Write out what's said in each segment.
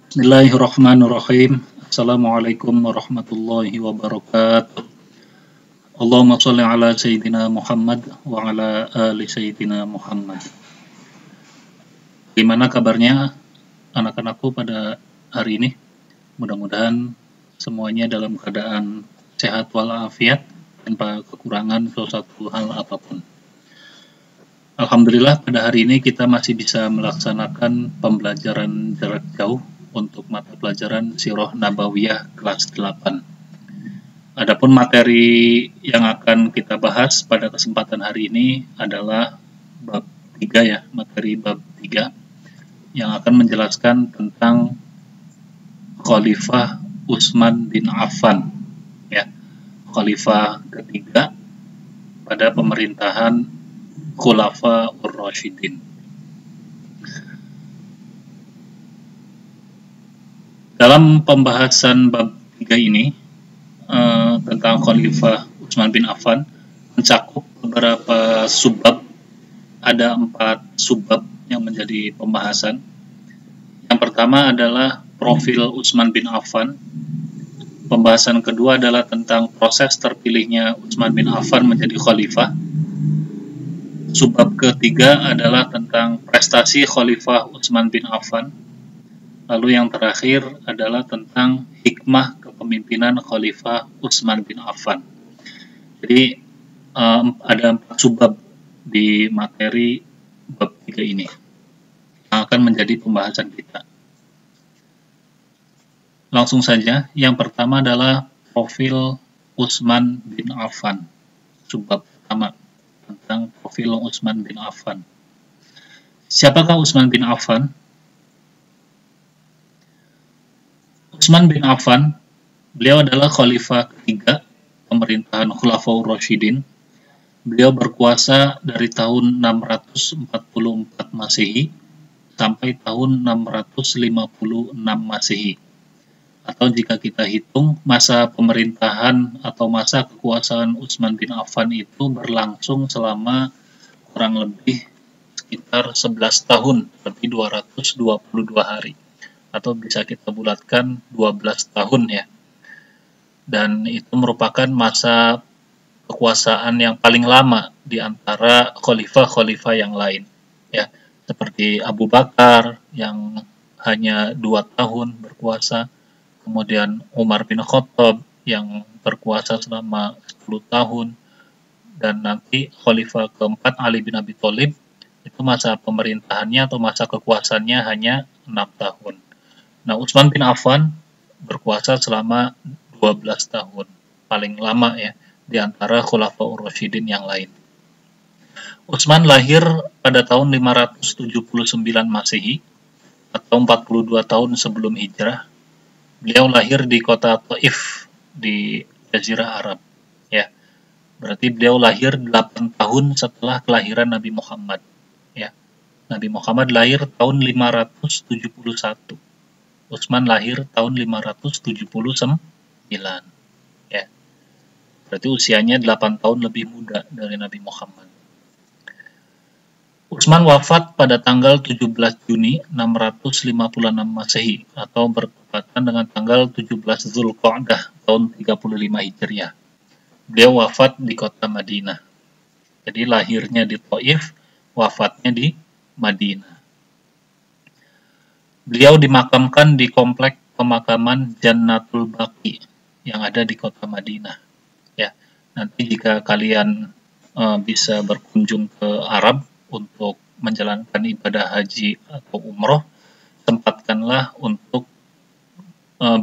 Bismillahirrahmanirrahim. Assalamualaikum warahmatullahi wabarakatuh. Allahumma sholli ala Sayyidina Muhammad wa ala ali Sayyidina Muhammad. Gimana kabarnya anak-anakku pada hari ini? Mudah-mudahan semuanya dalam keadaan sehat walafiat tanpa kekurangan suatu hal apapun. Alhamdulillah pada hari ini kita masih bisa melaksanakan pembelajaran jarak jauh untuk mata pelajaran Sirah Nabawiyah kelas 8. Adapun materi yang akan kita bahas pada kesempatan hari ini adalah bab 3 ya, materi bab 3 yang akan menjelaskan tentang Khalifah Utsman bin Affan ya, khalifah ketiga pada pemerintahan Khulafa Ur-Rasyidin. Dalam pembahasan bab 3 ini tentang Khalifah Utsman bin Affan mencakup beberapa subbab. Ada 4 subbab yang menjadi pembahasan. Yang pertama adalah profil Utsman bin Affan. Pembahasan kedua adalah tentang proses terpilihnya Utsman bin Affan menjadi khalifah. Subbab ketiga adalah tentang prestasi Khalifah Utsman bin Affan. Lalu yang terakhir adalah tentang hikmah kepemimpinan Khalifah Utsman bin Affan. Jadi ada 4 subbab di materi bab 3 ini yang akan menjadi pembahasan kita. Langsung saja, yang pertama adalah profil Utsman bin Affan. Subbab pertama tentang profil Utsman bin Affan. Siapakah Utsman bin Affan? Utsman bin Affan, beliau adalah khalifah ketiga pemerintahan Khulafaur Rasyidin. Beliau berkuasa dari tahun 644 Masehi sampai tahun 656 Masehi. Atau jika kita hitung, masa pemerintahan atau masa kekuasaan Utsman bin Affan itu berlangsung selama kurang lebih sekitar 11 tahun, lebih 222 hari. Atau bisa kita bulatkan 12 tahun ya. Dan itu merupakan masa kekuasaan yang paling lama di antara khalifah-khalifah yang lain. Ya, seperti Abu Bakar yang hanya 2 tahun berkuasa, kemudian Umar bin Khattab yang berkuasa selama 10 tahun, dan nanti khalifah keempat Ali bin Abi Thalib itu masa pemerintahannya atau masa kekuasaannya hanya 6 tahun. Nah, Utsman bin Affan berkuasa selama 12 tahun, paling lama ya di antara Khulafaur Rasyidin yang lain. Utsman lahir pada tahun 579 Masehi atau 42 tahun sebelum hijrah. Beliau lahir di kota Taif di Jazirah Arab ya. Berarti beliau lahir 8 tahun setelah kelahiran Nabi Muhammad ya. Nabi Muhammad lahir tahun 571. Utsman lahir tahun 579 ya. Berarti usianya 8 tahun lebih muda dari Nabi Muhammad. Utsman wafat pada tanggal 17 Juni 656 Masehi atau bertepatan dengan tanggal 17 Zulqa'dah tahun 35 Hijriah. Beliau wafat di kota Madinah. Jadi lahirnya di Taif, wafatnya di Madinah. Beliau dimakamkan di komplek pemakaman Jannatul Baqi yang ada di kota Madinah. Ya, nanti jika kalian bisa berkunjung ke Arab untuk menjalankan ibadah haji atau umroh, sempatkanlah untuk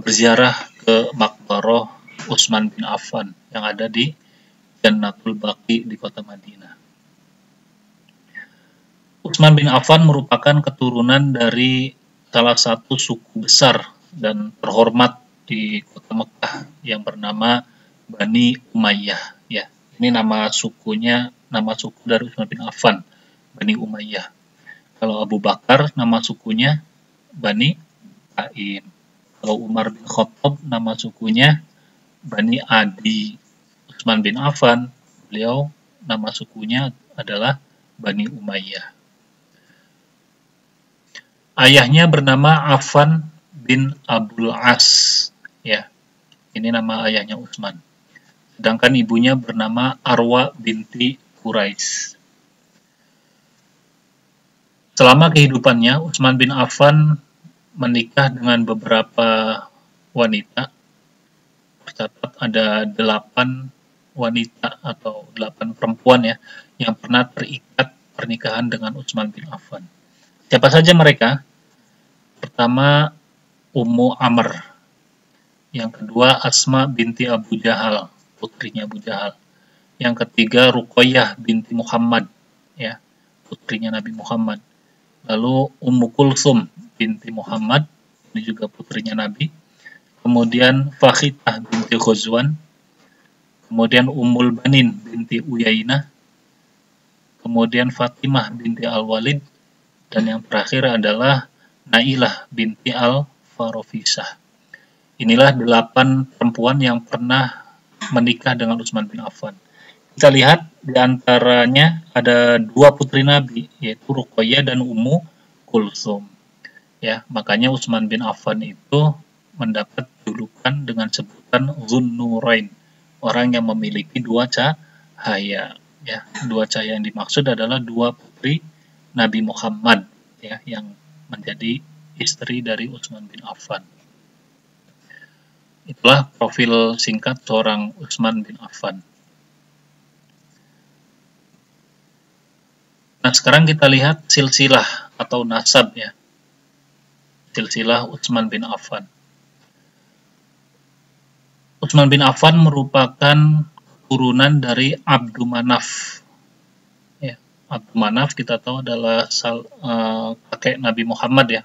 berziarah ke Maqbarah Utsman bin Affan yang ada di Jannatul Baqi di kota Madinah. Utsman bin Affan merupakan keturunan dari salah satu suku besar dan terhormat di kota Mekah yang bernama Bani Umayyah ya. Ini nama sukunya, nama suku dari Utsman bin Affan, Bani Umayyah. Kalau Abu Bakar nama sukunya Bani Taim. Kalau Umar bin Khattab nama sukunya Bani Adi. Utsman bin Affan, beliau nama sukunya adalah Bani Umayyah. Ayahnya bernama Affan bin Abdul As, ya. Ini nama ayahnya Utsman. Sedangkan ibunya bernama Arwa binti Quraisy. Selama kehidupannya, Utsman bin Affan menikah dengan beberapa wanita. Tercatat ada 8 wanita atau 8 perempuan ya yang pernah terikat pernikahan dengan Utsman bin Affan. Siapa saja mereka? Pertama, Ummu Amr. Yang kedua, Asma binti Abu Jahal, putrinya Abu Jahal. Yang ketiga, Ruqayyah binti Muhammad, ya, putrinya Nabi Muhammad. Lalu Ummu Kulsum binti Muhammad, ini juga putrinya Nabi. Kemudian Fakhitah binti Ghazwan. Kemudian Ummul Banin binti Uyainah. Kemudian Fatimah binti Al-Walid. Dan yang terakhir adalah Nailah binti Al-Farofisah. Inilah 8 perempuan yang pernah menikah dengan Utsman bin Affan. Kita lihat di antaranya ada 2 putri Nabi, yaitu Ruqayyah dan Ummu Kulsum. Ya, makanya Utsman bin Affan itu mendapat julukan dengan sebutan Dzunnurain, orang yang memiliki 2 cahaya. Ya, 2 cahaya yang dimaksud adalah 2 putri Nabi Muhammad, ya, yang menjadi istri dari Utsman bin Affan. Itulah profil singkat seorang Utsman bin Affan. Nah, sekarang kita lihat silsilah atau nasab, ya. Silsilah Utsman bin Affan. Utsman bin Affan merupakan keturunan dari Abdu Manaf. Ya, Abdu Manaf kita tahu adalah kakek Nabi Muhammad, ya.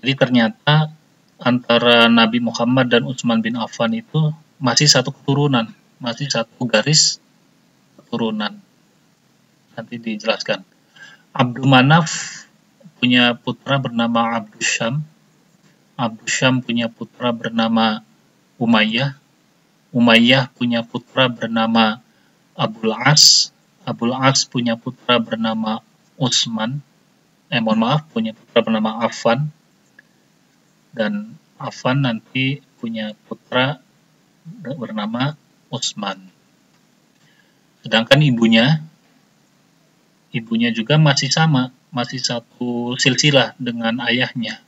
Jadi ternyata antara Nabi Muhammad dan Utsman bin Affan itu masih satu keturunan, masih satu garis keturunan. Nanti dijelaskan. Abdu Manaf punya putra bernama Abdus Syam. Abdus Syam punya putra bernama Umayyah. Umayyah punya putra bernama Abul As. Abul As punya putra bernama Utsman. Punya putra bernama Affan. Dan Affan nanti punya putra bernama Utsman. Sedangkan ibunya juga masih sama, masih satu silsilah dengan ayahnya.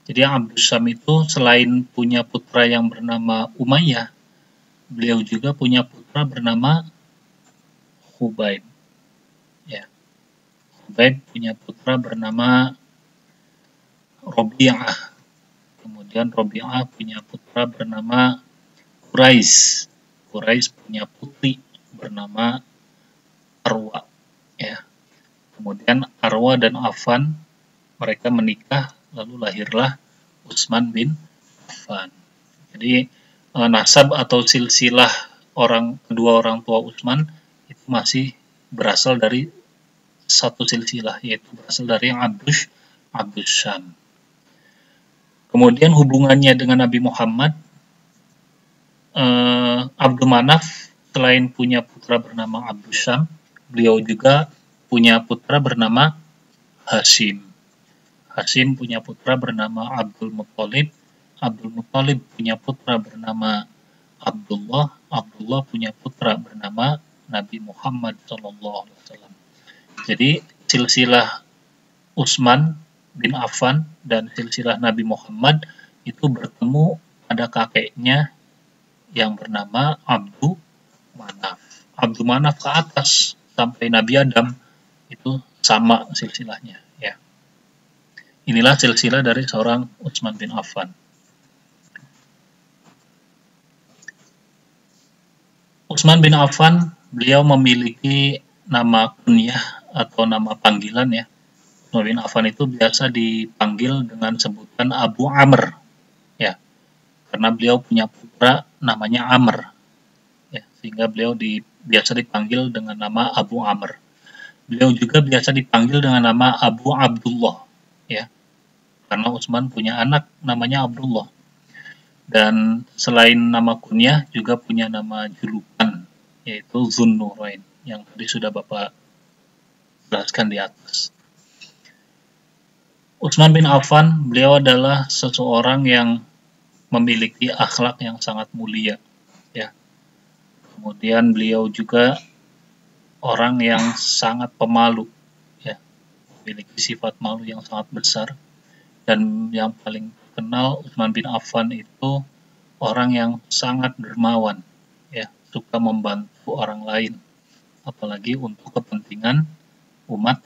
Jadi Abdus Syam itu selain punya putra yang bernama Umayyah, beliau juga punya putra bernama Khubayb. Ya. Khubayb punya putra bernama Robi'ah. Kemudian Robi'ah punya putra bernama Quraisy. Quraisy punya putri bernama Arwa. Ya. Kemudian Arwa dan Affan mereka menikah, lalu lahirlah Utsman bin Affan. Jadi nasab atau silsilah kedua orang tua Utsman itu masih berasal dari satu silsilah, yaitu berasal dari Abdus Syam. Kemudian hubungannya dengan Nabi Muhammad, Abdu Manaf selain punya putra bernama Abdus Syam, beliau juga punya putra bernama Hashim. Hashim punya putra bernama Abdul Muthalib. Abdul Muthalib punya putra bernama Abdullah. Abdullah punya putra bernama Nabi Muhammad SAW. Jadi silsilah Utsman bin Affan dan silsilah Nabi Muhammad itu bertemu pada kakeknya yang bernama Abdu Manaf. Abdu Manaf ke atas sampai Nabi Adam itu sama silsilahnya, ya. Inilah silsilah dari seorang Utsman bin Affan. Utsman bin Affan, beliau memiliki nama kunyah atau nama panggilan, ya. Utsman bin Affan itu biasa dipanggil dengan sebutan Abu Amr, ya, karena beliau punya putra namanya Amr, ya, sehingga beliau biasa dipanggil dengan nama Abu Amr. Beliau juga biasa dipanggil dengan nama Abu Abdullah, ya, karena Utsman punya anak namanya Abdullah. Dan selain nama kunyah juga punya nama julukan, yaitu Dzunnurain, yang tadi sudah Bapak jelaskan di atas. Utsman bin Affan, beliau adalah seseorang yang memiliki akhlak yang sangat mulia, ya. Kemudian beliau juga orang yang sangat pemalu, ya, memiliki sifat malu yang sangat besar. Dan yang paling terkenal, Utsman bin Affan itu orang yang sangat dermawan, ya, suka membantu orang lain, apalagi untuk kepentingan umat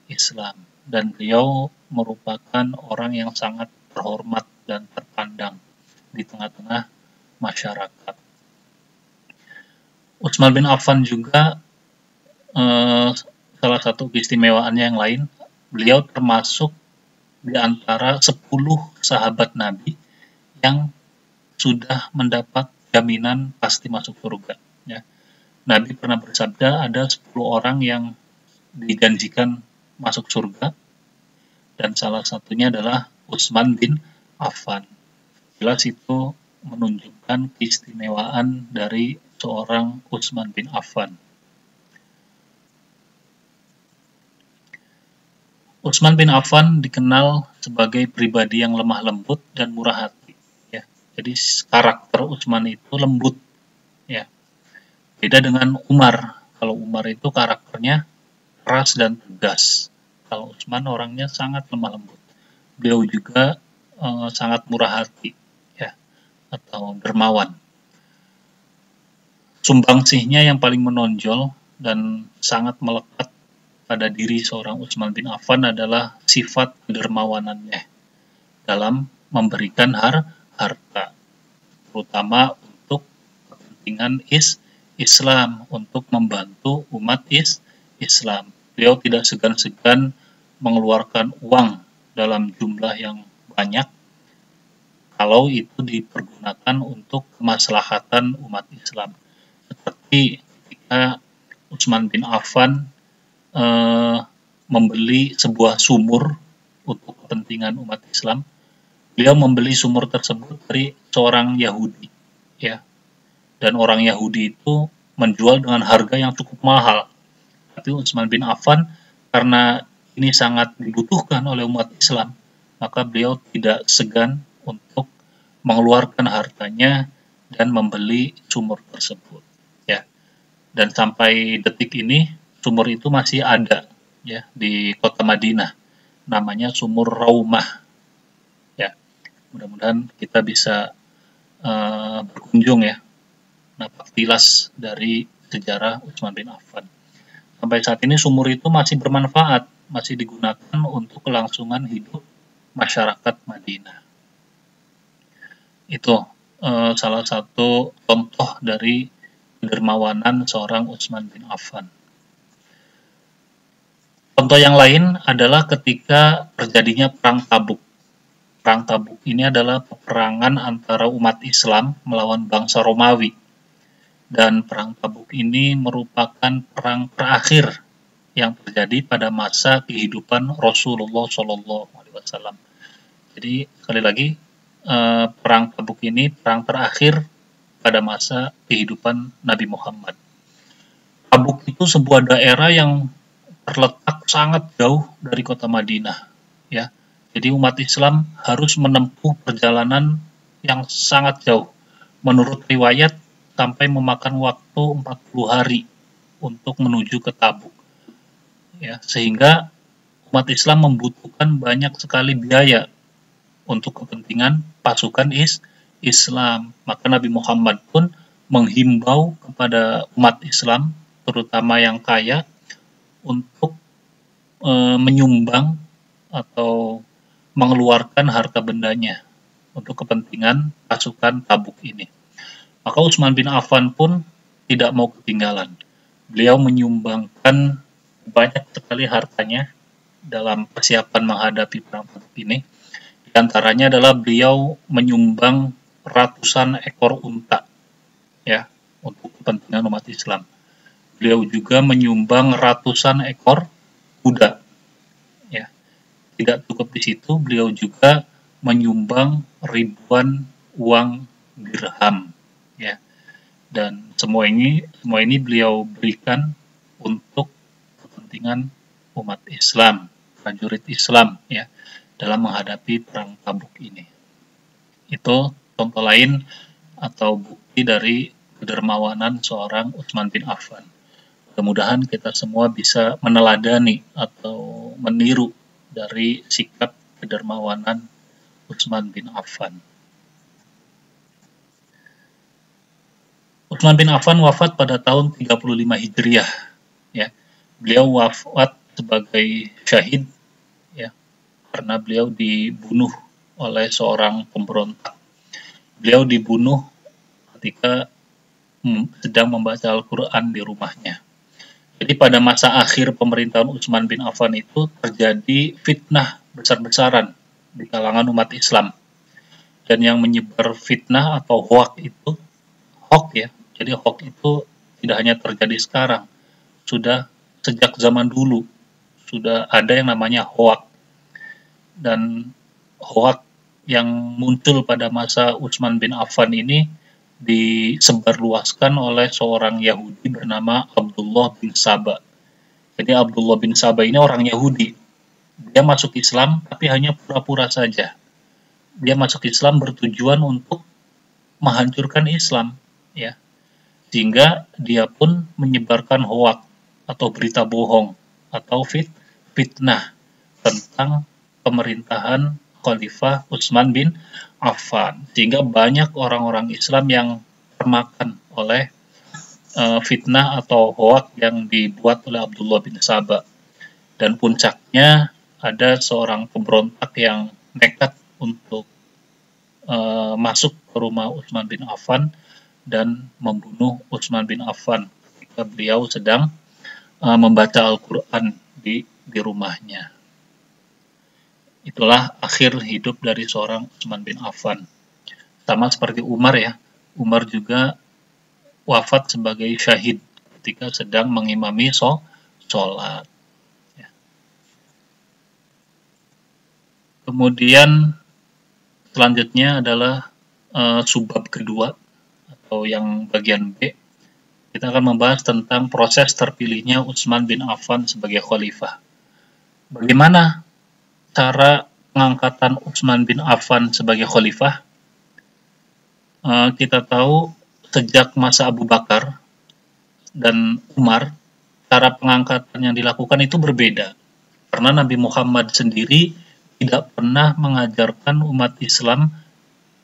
Islam. Dan beliau merupakan orang yang sangat terhormat dan terpandang di tengah-tengah masyarakat. Utsman bin Affan juga salah satu keistimewaannya yang lain, beliau termasuk di antara 10 sahabat Nabi yang sudah mendapat jaminan pasti masuk surga. Ya. Nabi pernah bersabda ada 10 orang yang dijanjikan masuk surga, dan salah satunya adalah Utsman bin Affan. Jelas itu menunjukkan keistimewaan dari seorang Utsman bin Affan. Utsman bin Affan dikenal sebagai pribadi yang lemah lembut dan murah hati. Ya. Jadi karakter Utsman itu lembut. Ya. Beda dengan Umar. Kalau Umar itu karakternya keras dan tegas. Kalau Utsman orangnya sangat lemah lembut. Beliau juga sangat murah hati, ya, atau dermawan. Sumbangsihnya yang paling menonjol dan sangat melekat pada diri seorang Utsman bin Affan adalah sifat kedermawanannya dalam memberikan harta, terutama untuk kepentingan Islam, untuk membantu umat Islam. Beliau tidak segan-segan mengeluarkan uang dalam jumlah yang banyak kalau itu dipergunakan untuk kemaslahatan umat Islam. Seperti ketika Utsman bin Affan membeli sebuah sumur untuk kepentingan umat Islam, beliau membeli sumur tersebut dari seorang Yahudi, ya, dan orang Yahudi itu menjual dengan harga yang cukup mahal. Tapi Utsman bin Affan, karena ini sangat dibutuhkan oleh umat Islam, maka beliau tidak segan untuk mengeluarkan hartanya dan membeli sumur tersebut, ya. Dan sampai detik ini sumur itu masih ada, ya, di kota Madinah, namanya sumur Raumah, ya. Mudah-mudahan kita bisa berkunjung, ya, napak tilas dari sejarah Utsman bin Affan. Sampai saat ini sumur itu masih bermanfaat, masih digunakan untuk kelangsungan hidup masyarakat Madinah. Itu salah satu contoh dari kedermawanan seorang Utsman bin Affan. Contoh yang lain adalah ketika terjadinya Perang Tabuk. Perang Tabuk ini adalah peperangan antara umat Islam melawan bangsa Romawi. Dan Perang Tabuk ini merupakan perang terakhir yang terjadi pada masa kehidupan Rasulullah SAW. Jadi sekali lagi, Perang Tabuk ini perang terakhir pada masa kehidupan Nabi Muhammad. Tabuk itu sebuah daerah yang terletak sangat jauh dari kota Madinah, ya. Jadi umat Islam harus menempuh perjalanan yang sangat jauh. Menurut riwayat sampai memakan waktu 40 hari untuk menuju ke Tabuk. Ya, sehingga umat Islam membutuhkan banyak sekali biaya untuk kepentingan pasukan Islam. Maka Nabi Muhammad pun menghimbau kepada umat Islam, terutama yang kaya, untuk menyumbang atau mengeluarkan harta bendanya untuk kepentingan pasukan Tabuk ini. Maka Utsman bin Affan pun tidak mau ketinggalan. Beliau menyumbangkan banyak sekali hartanya dalam persiapan menghadapi perang Tabuk ini. Di antaranya adalah beliau menyumbang ratusan ekor unta, ya, untuk kepentingan umat Islam. Beliau juga menyumbang ratusan ekor kuda, ya. Tidak cukup di situ, beliau juga menyumbang ribuan uang dirham, ya. Dan semua ini beliau berikan untuk kepentingan umat Islam, prajurit Islam, ya. dalam menghadapi perang Tabuk ini. Itu contoh lain atau bukti dari kedermawanan seorang Utsman bin Affan. Mudah-mudahan kita semua bisa meneladani atau meniru dari sikap kedermawanan Utsman bin Affan. Utsman bin Affan wafat pada tahun 35 Hijriah. Ya. Beliau wafat sebagai syahid ya, karena beliau dibunuh oleh seorang pemberontak. Beliau dibunuh ketika sedang membaca Al-Quran di rumahnya. Jadi pada masa akhir pemerintahan Utsman bin Affan itu terjadi fitnah besar-besaran di kalangan umat Islam. Dan yang menyebar fitnah atau hoak itu, ya. Jadi hoak itu tidak hanya terjadi sekarang, sudah sejak zaman dulu sudah ada yang namanya hoak. Dan hoak yang muncul pada masa Utsman bin Affan ini disebarluaskan oleh seorang Yahudi bernama Abdullah bin Saba. Jadi Abdullah bin Saba ini orang Yahudi. Dia masuk Islam tapi hanya pura-pura saja. Dia masuk Islam bertujuan untuk menghancurkan Islam, ya. Sehingga dia pun menyebarkan hoak atau berita bohong atau fitnah tentang pemerintahan Khalifah Utsman bin Affan, sehingga banyak orang-orang Islam yang termakan oleh fitnah atau hoak yang dibuat oleh Abdullah bin Saba. Dan puncaknya ada seorang pemberontak yang nekat untuk masuk ke rumah Utsman bin Affan dan membunuh Utsman bin Affan ketika beliau sedang membaca Al-Quran di rumahnya. Itulah akhir hidup dari seorang Utsman bin Affan. Sama seperti Umar ya, Umar juga wafat sebagai syahid ketika sedang mengimami sholat. Ya. Kemudian selanjutnya adalah subbab kedua atau yang bagian B. Kita akan membahas tentang proses terpilihnya Utsman bin Affan sebagai khalifah. Bagaimana cara pengangkatan Utsman bin Affan sebagai khalifah? Kita tahu sejak masa Abu Bakar dan Umar, cara pengangkatan yang dilakukan itu berbeda. Karena Nabi Muhammad sendiri tidak pernah mengajarkan umat Islam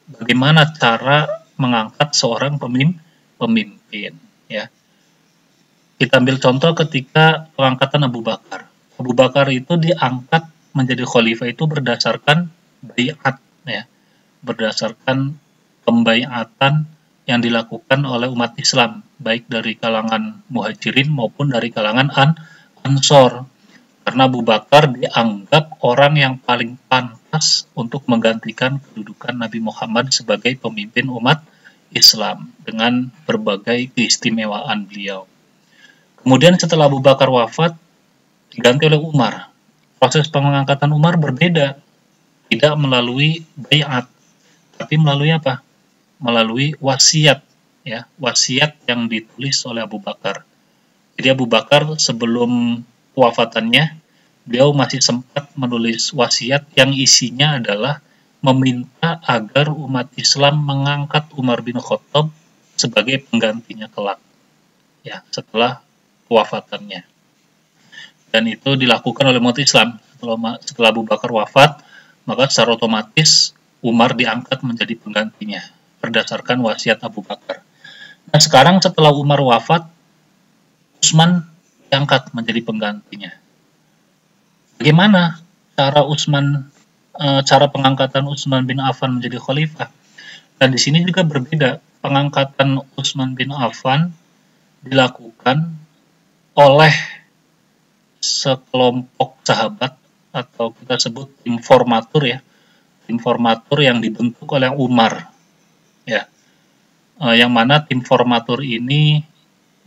bagaimana cara mengangkat seorang pemimpin. Ya. Kita ambil contoh ketika pengangkatan Abu Bakar. Abu Bakar itu diangkat menjadi khalifah itu berdasarkan baiat, ya, berdasarkan pembaiatan yang dilakukan oleh umat Islam, baik dari kalangan muhajirin maupun dari kalangan ansor. Karena Abu Bakar dianggap orang yang paling pantas untuk menggantikan kedudukan Nabi Muhammad sebagai pemimpin umat Islam dengan berbagai keistimewaan beliau. Kemudian setelah Abu Bakar wafat, diganti oleh Umar. Proses pengangkatan Umar berbeda, tidak melalui baiat, tapi melalui apa? Melalui wasiat, ya, wasiat yang ditulis oleh Abu Bakar. Jadi Abu Bakar sebelum wafatannya, beliau masih sempat menulis wasiat yang isinya adalah meminta agar umat Islam mengangkat Umar bin Khattab sebagai penggantinya kelak, ya, setelah wafatannya. Dan itu dilakukan oleh umat Islam. Setelah Abu Bakar wafat, maka secara otomatis Umar diangkat menjadi penggantinya berdasarkan wasiat Abu Bakar. Nah, sekarang setelah Umar wafat, Utsman diangkat menjadi penggantinya. Bagaimana cara pengangkatan Utsman bin Affan menjadi khalifah? Dan di sini juga berbeda. Pengangkatan Utsman bin Affan dilakukan oleh sekelompok sahabat atau kita sebut tim formatur, ya, tim formatur yang dibentuk oleh Umar, ya, yang mana tim formatur ini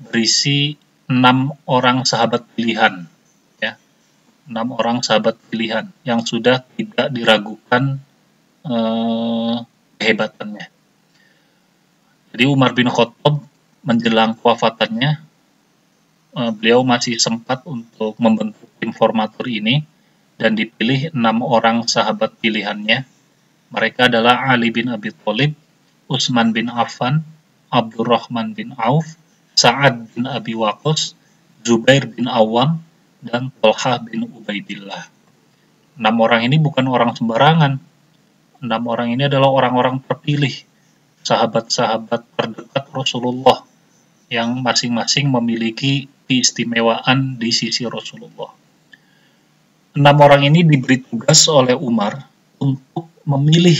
berisi 6 orang sahabat pilihan, ya, 6 orang sahabat pilihan yang sudah tidak diragukan kehebatannya. Jadi Umar bin Khattab menjelang kewafatannya, beliau masih sempat untuk membentuk tim formatur ini dan dipilih 6 orang sahabat pilihannya. Mereka adalah Ali bin Abi Thalib, Utsman bin Affan, Abdurrahman bin Auf, Sa'ad bin Abi Waqqas, Zubair bin Awam, dan Thalhah bin Ubaidillah. 6 orang ini bukan orang sembarangan. 6 orang ini adalah orang-orang terpilih, sahabat-sahabat terdekat Rasulullah yang masing-masing memiliki keistimewaan di sisi Rasulullah. 6 orang ini diberi tugas oleh Umar untuk memilih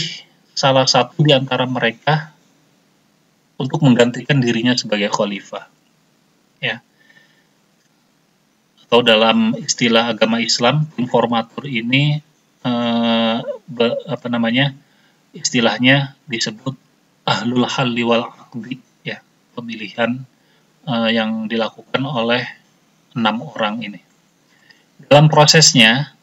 salah satu di antara mereka untuk menggantikan dirinya sebagai khalifah. Ya. Atau dalam istilah agama Islam, informator ini istilahnya disebut ahlul halli wal aqdi, ya, pemilihan yang dilakukan oleh 6 orang ini. Dalam prosesnya,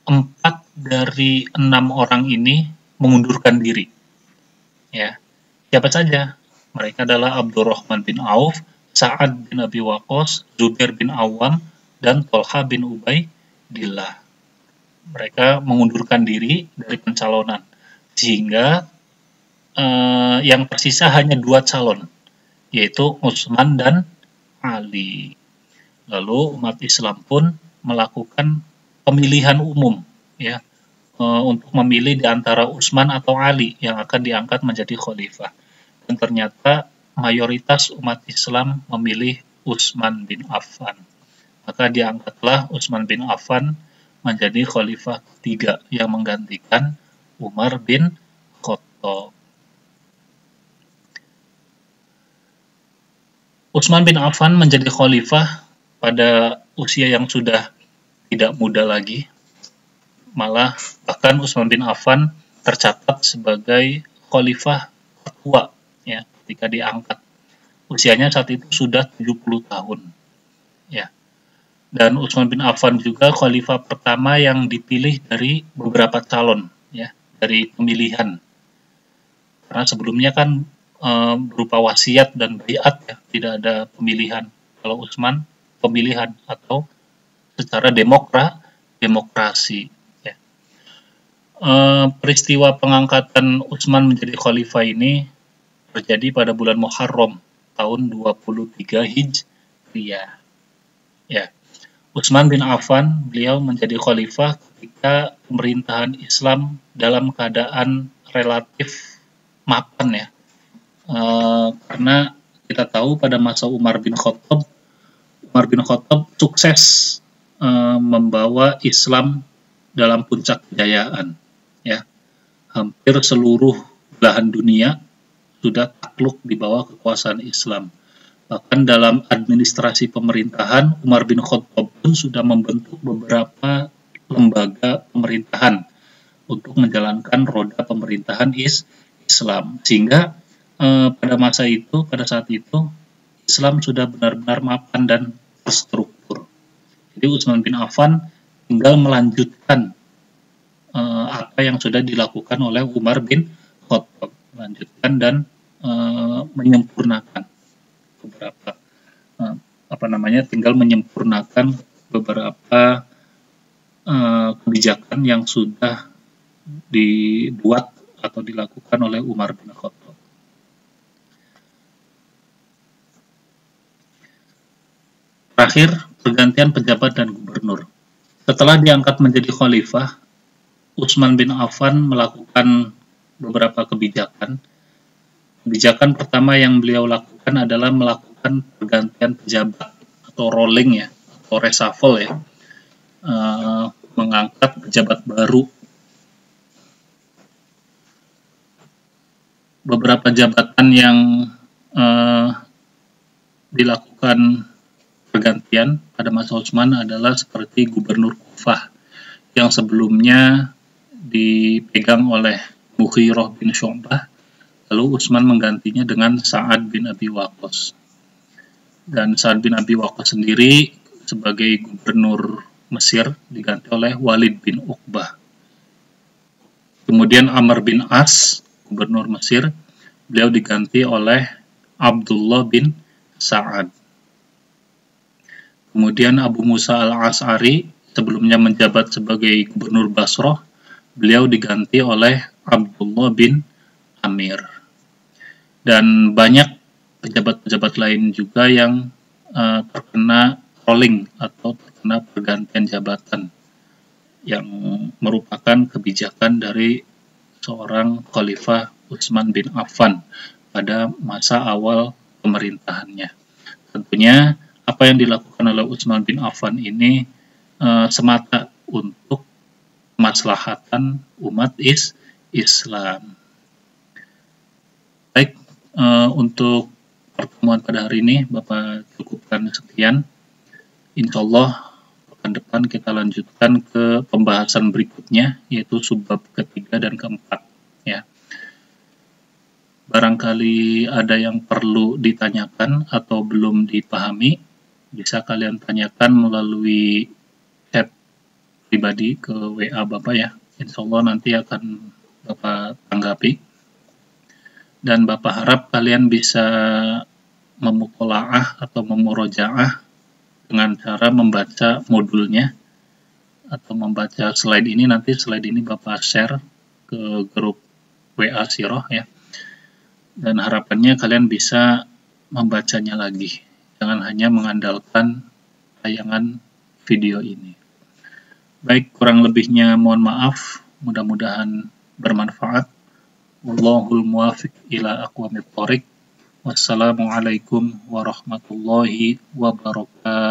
4 dari 6 orang ini mengundurkan diri. Ya, siapa saja? Mereka adalah Abdurrahman bin Auf, Sa'ad bin Abi Waqqas, Zubair bin Awam, dan Thalhah bin Ubaidillah. Mereka mengundurkan diri dari pencalonan, sehingga yang tersisa hanya 2 calon, yaitu Utsman dan Ali. Lalu umat Islam pun melakukan pemilihan umum, ya, untuk memilih di antara Utsman atau Ali yang akan diangkat menjadi khalifah. Dan ternyata mayoritas umat Islam memilih Utsman bin Affan. Maka diangkatlah Utsman bin Affan menjadi khalifah ketiga yang menggantikan Umar bin Khattab. Utsman bin Affan menjadi khalifah pada usia yang sudah tidak muda lagi. Malah bahkan Utsman bin Affan tercatat sebagai khalifah tertua, ya, ketika diangkat. Usianya saat itu sudah 70 tahun. Ya. Dan Utsman bin Affan juga khalifah pertama yang dipilih dari beberapa calon, ya, dari pemilihan. Karena sebelumnya kan berupa wasiat dan baiat, ya, tidak ada pemilihan. Kalau Utsman pemilihan atau secara demokrasi. Ya. Peristiwa pengangkatan Utsman menjadi khalifah ini terjadi pada bulan Muharram tahun 23 Hijriah. Ya. Utsman bin Affan, beliau menjadi khalifah ketika pemerintahan Islam dalam keadaan relatif mapan, ya. Karena kita tahu pada masa Umar bin Khattab sukses membawa Islam dalam puncak kejayaan, ya. Hampir seluruh belahan dunia sudah takluk di bawah kekuasaan Islam. Bahkan dalam administrasi pemerintahan, Umar bin Khattab pun sudah membentuk beberapa lembaga pemerintahan untuk menjalankan roda pemerintahan Islam. Sehingga pada saat itu, Islam sudah benar-benar mapan dan terstruktur. Jadi Utsman bin Affan tinggal melanjutkan apa yang sudah dilakukan oleh Umar bin Khattab, melanjutkan dan menyempurnakan tinggal menyempurnakan beberapa kebijakan yang sudah dibuat atau dilakukan oleh Umar bin Khattab. Terakhir, pergantian pejabat dan gubernur. Setelah diangkat menjadi khalifah, Utsman bin Affan melakukan beberapa kebijakan. Kebijakan pertama yang beliau lakukan adalah melakukan pergantian pejabat atau rolling, ya, atau reshuffle, ya, mengangkat pejabat baru. Beberapa jabatan yang dilakukan pergantian pada masa Utsman adalah seperti gubernur Kufah yang sebelumnya dipegang oleh Mughirah bin Syu'bah, lalu Utsman menggantinya dengan Sa'ad bin Abi Waqqas. Dan Sa'ad bin Abi Waqqas sendiri sebagai gubernur Mesir diganti oleh Walid bin Uqbah. Kemudian Amr bin As, gubernur Mesir, beliau diganti oleh Abdullah bin Sa'ad. Kemudian Abu Musa al-Ash'ari sebelumnya menjabat sebagai Gubernur Basrah, beliau diganti oleh Abdullah bin Amir. Dan banyak pejabat-pejabat lain juga yang terkena rolling atau terkena pergantian jabatan yang merupakan kebijakan dari seorang Khalifah Utsman bin Affan pada masa awal pemerintahannya. Tentunya apa yang dilakukan oleh Utsman bin Affan ini semata untuk kemaslahatan umat Islam. Baik, untuk pertemuan pada hari ini Bapak cukupkan sekian. Insya Allah pekan depan kita lanjutkan ke pembahasan berikutnya, yaitu subbab ketiga dan keempat. Ya. Barangkali ada yang perlu ditanyakan atau belum dipahami, bisa kalian tanyakan melalui chat pribadi ke WA Bapak ya. Insya Allah nanti akan Bapak tanggapi. Dan Bapak harap kalian bisa memutolaah atau memurojaah dengan cara membaca modulnya atau membaca slide ini. Nanti slide ini Bapak share ke grup WA Siroh ya. Dan harapannya kalian bisa membacanya lagi. Jangan hanya mengandalkan tayangan video ini. Baik, kurang lebihnya mohon maaf. Mudah-mudahan bermanfaat. Wallahul muwafiq ila aqwamit thoriq. Wassalamualaikum warahmatullahi wabarakatuh.